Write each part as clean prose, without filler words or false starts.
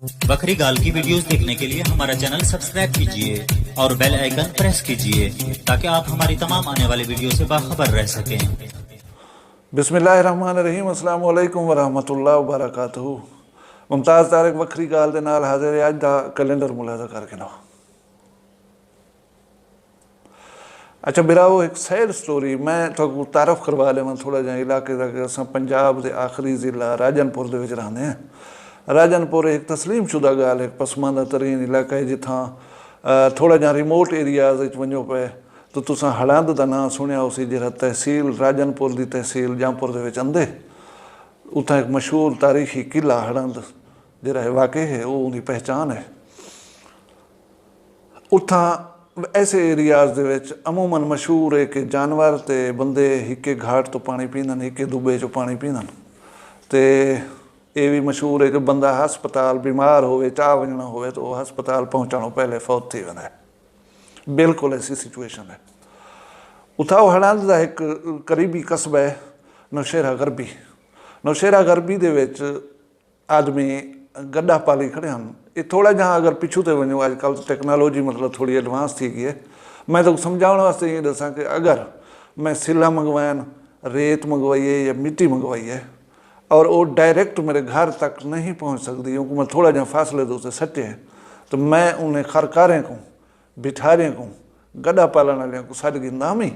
बकरी गाल की वीडियोस देखने के लिए हमारा चैनल सब्सक्राइब कीजिए और बेल आइकन प्रेस कीजिए ताकि आप हमारी तमाम आने वाली वीडियो से बाखबर रह सकें। बिस्मिल्लाहिर्रहमानिर्रहीम, अस्सलाम वालेकुम वरहमतुल्लाह वबरकातुहू। मुमताज़ तारिक बकरी गाल दे नाल हाजिर है। अज दा कैलेंडर मुलाजा करके ना। अच्छा मेरा वो एक सैड स्टोरी मैं तो तारफ करवा लेवां थोड़ा जिहा इलाके का कि असां पंजाब के आखिरी ज़िला राजनपुर दे विच रहंदे हैं। राजनपुर एक तस्लीम शुदा गाल एक पसमानदा तरीन इलाका है जिथां थोड़ा जिहा रिमोट एरियाज़ वञो पे तो तुसां हड़ंद दा नाम सुनिया उसी जिहड़ा तहसील राजनपुर की तहसील जहाँपुर दे विच आंदे उत्थां एक मशहूर तारीखी किला हड़ंद जिहड़ा वाकई है वो उनकी पहचान है। उत्थां ऐसे एरियाज़ दे विच अमूमन मशहूर है कि जानवर ते बंदे हिके घाट तो पानी पींदन हिके दुबे चो पानी पींदन। ते ये भी मशहूर है कि बंदा हस्पताल बीमार होवे चाह वजना होवे तो हस्पताल पहुँचणों पहले फौत थी वेंदा है। बिल्कुल ऐसी सिचुएशन है। उठाओ हड़ंद का एक करीबी कस्बा है नौशेरा गरबी। नौशेरा गरबी दे विच आदमी गड्ढा पाली खड़े हैं। ये थोड़ा जहाँ अगर पिछू ते वञो अजकल तो टेक्नोलॉजी मतलब थोड़ी एडवांस थी गई है। मैं तो समझाने वास्ते ये दसा कि अगर मैं सिला मंगवायन रेत मंगवाई है या मिट्टी मंगवाई है और वो डायरेक्ट मेरे घर तक नहीं पहुँच सकती क्योंकि मैं थोड़ा जहाँ फासले दो से सटे हैं तो मैं उन्हें खरकारें को बिठारे को गड्ढा पालन वाले को सद गिंदा ही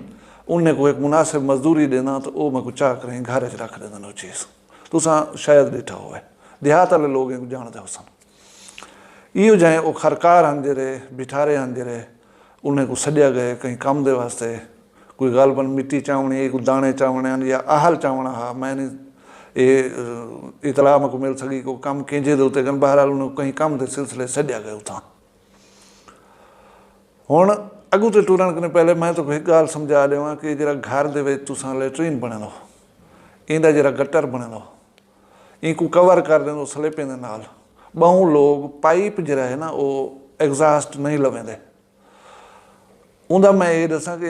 उन्हें को एक मुनासिब मजदूरी देना तो वो मैं को चाह करें घर च रख देना वो चीज़ तुसा शायद डिठा हो देहात वाले लोग जानते हो सन। इो जाए वो खरकार हैं जरे बिठारे हैं जरे उन्हें को सद्या गए कहीं कम दे वास्ते कोई गालबन मिट्टी चावनी कोई दाने चावने या आहल चावना हा मैं नहीं ये इतला मैं को मिल सकी को कम कंहिंजे दे उत्ते कन बहरहाल उन्हें कहीं कम के सिलसिले सद्या गए उतां। हुण अगू तो टुरन कने पहले मैं तो एक गाल समझा देवां कि जरा घर दे विच तुसां लैट्रीन बने लो इंदा जरा गटर बने लो इनको कवर कर दें स्लेपे दे नाल बहु लोग पाइप जरा है ना वो एग्जास्ट नहीं लवेंदे उनका मैं ये दसा कि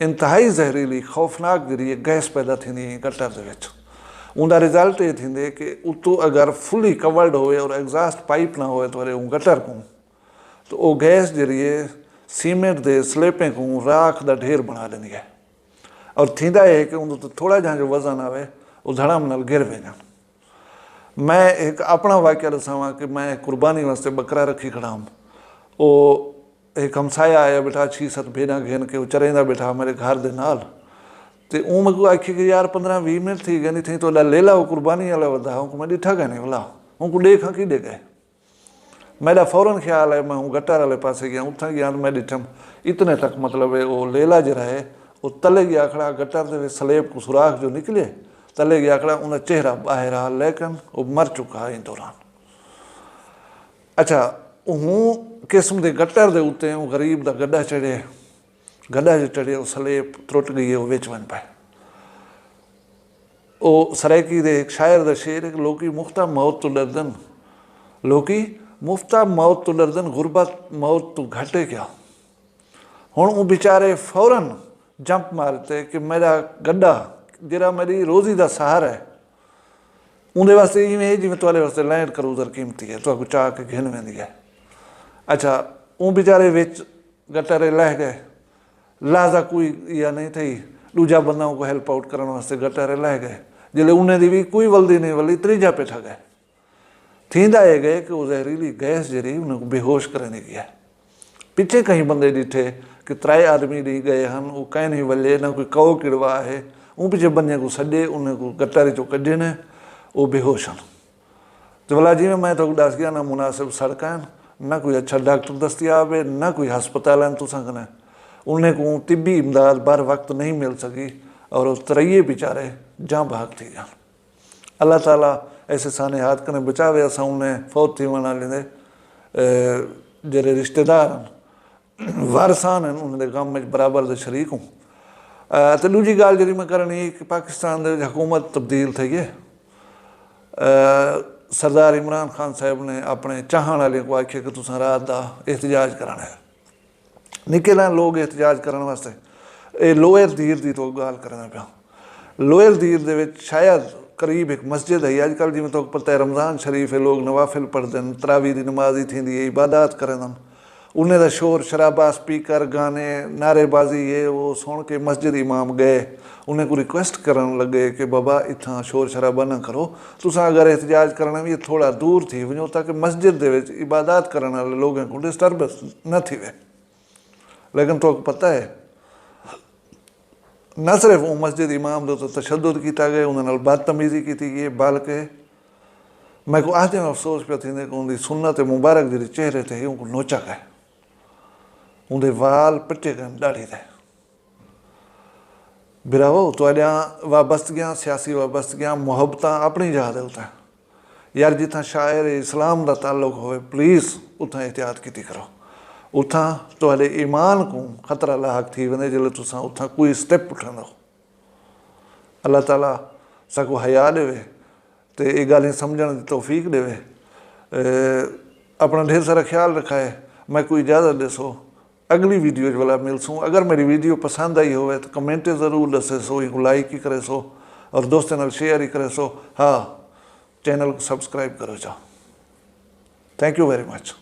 इंतहाई जहरीली खौफनाक जी गैस पैदा थी गटर दे विच। उनका रिजल्ट ये थींदे कि उतो अगर फुली कवर्ड होए और एग्जास्ट पाइप ना होए तो अरे गटर को तो वो गैस जरिए सीमेंट दे स्लेपें को राख का ढेर बना लेंदी है और थींदा है कि उन तो थोड़ा जहाँ जो वजन आवे वो धड़ाम नाल गिर वेंदा। मैं एक अपना वाक्य दसावा कि मैं कुर्बानी वास्ते बकरा रखी खड़ा हूँ। वो एक हमसाया आया बैठा 6-7 भेड़ा घेन के चरेंदा बैठा मेरे घर दे नाल ते ऊ मैं को आखी कि यार 15-20 मिनट थी गई थी तो ले ला वो कुर्बानी वाला वधा हूँ मैं डिठा गया नहीं बोला उनको देख कि दे गए मेरा फौरन ख्याल है मैं हूँ गटर वाले पासे गया उतना गया मैं डिठम इतने तक मतलब है वो लेला जरा है वो तले गया खड़ा गटर के स्लेब को सुराख जो निकले तले गया खड़ा उन्हें चेहरा बाहर आ लेकिन वो मर चुका इन दौरान। अच्छा हूँ किस्म के गटर के उत्ते गरीब का गड्ढा चढ़े गड्ढा जो चढ़े वो स्लेब त्रुट गई है वो विच बन पाए। वो सरायकी दे एक शायर का शेर है लोकी मुफ्ता मौत तो डरदन लोकी मुफ्ता मौत तो डरदन गुरबत मौत तो घटे क्या। हुण वो बेचारे फौरन जंप मारते कि मेरा गड्ढा जरा मेरी रोज़ी का सहारा है उनके वास्ते इवें जिमें तुहाडे वास्ते लैंड क्रूजर कीमती है तो चाह के घिन वेंदी है। अच्छा वो बेचारे विच गटरे लह गए लाजा कोई या नहीं थी दूजा बंदा को हेल्प आउट करने वास्ते गटरे लह गए जिले उन्हें दी भी कोई वल्दी नहीं वल्दी त्रीजा पेठा गए थींदा ये गए कि वो जहरीली गैस जरी उन्हें बेहोश करने गया। पिछे कहीं बंदे डिठे कि 3 आदमी डी गए हैं वो कहीं नहीं वले ना कोई कौ किड़वा है वो पिछे बंदे को सॾे उन्हें को गटर चो कढे ने वो बेहोश हैं। तो भला जी मैं तो दस गया ना मुनासिब सड़क ना कोई अच्छा डॉक्टर दस्तियाब है ना कोई हस्पताल हैं तुसा कने उन्हें को तिब्बी इमदाद बर वक्त नहीं मिल सकी और वो 3 बेचारे जहाँ भाग थी जान। अल्लाह ताला ऐसे साने हाथ कने बचावे असा उन्हें फौत थी वना लेंदे जरे रिश्तेदार हैं वारसान हैं उन्हें गम में बराबर दे शरीक हूँ। तो दूजी गाल जी मैं करनी कि पाकिस्तान दे हुकूमत तब्दील थी है। सरदार इमरान खान साहब ने अपने चाहण वाले को आख्या कि तुसां रात का एहतजाज कराना है निके लोग एहतजाज करने वास्ते ये लोअर दीर की तो गाल करना पाया। लोअर दीर दे विच शायद करीब एक मस्जिद है अजकल जिमें तो पता है रमज़ान शरीफ है लोग नवाफिल पढ़ते हैं तरावी की नमाज थी इबादत करें उन्हें का शोर शराबा स्पीकर गाने नारेबाजी ये वो सुन के मस्जिद इमाम गए उन्हें को रिक्वेस्ट करन लगे कि बाबा इतना शोर शराबा ना करो तुसा अगर एहतजाज करना भी थोड़ा दूर थी वजो ताकि मस्जिद दे विच इबादत करने वाले लोगों को डिस्टर्बेंस न थी वे लेकिन तो पता है न सिर्फ वो मस्जिद इमाम दो तो तशद्दुद किया गया उन्होंने बदतमीजी की गई बल्कि मैं को आज अफसोस पे थी कि उनकी सुन्नत मुबारक जी चेहरे थे उनको नोचा गए उनके वाल पिटे गए दाढ़ी थे बिरावो तो वाबस्तगियां सियासी वाबस्तगियां मुहब्बत अपनी जगह दे उतना यार जितना शायर इस्लाम का ताल्लुक हो प्लीज़ उतना एहतियात की करो उतना तो ईमान को खतरा लाक थी वने जो तुसा उतना कोई स्टेप उठंदो अल्लाह ताला सको हया देवे तो ये गल समझण की तौफीक देवे अपना ढेर सारा ख्याल रखा है मैं कोई इजाज़त दसो अगली वीडियो वाला मिलसूँ अगर मेरी वीडियो पसंद आई हो तो कमेंट ज़रूर दसे सो लाइक ही करे सो और दोस्तों नाल शेयर ही करे सो हाँ चैनल को सब्सक्राइब करो जाओ थैंक यू वेरी मच।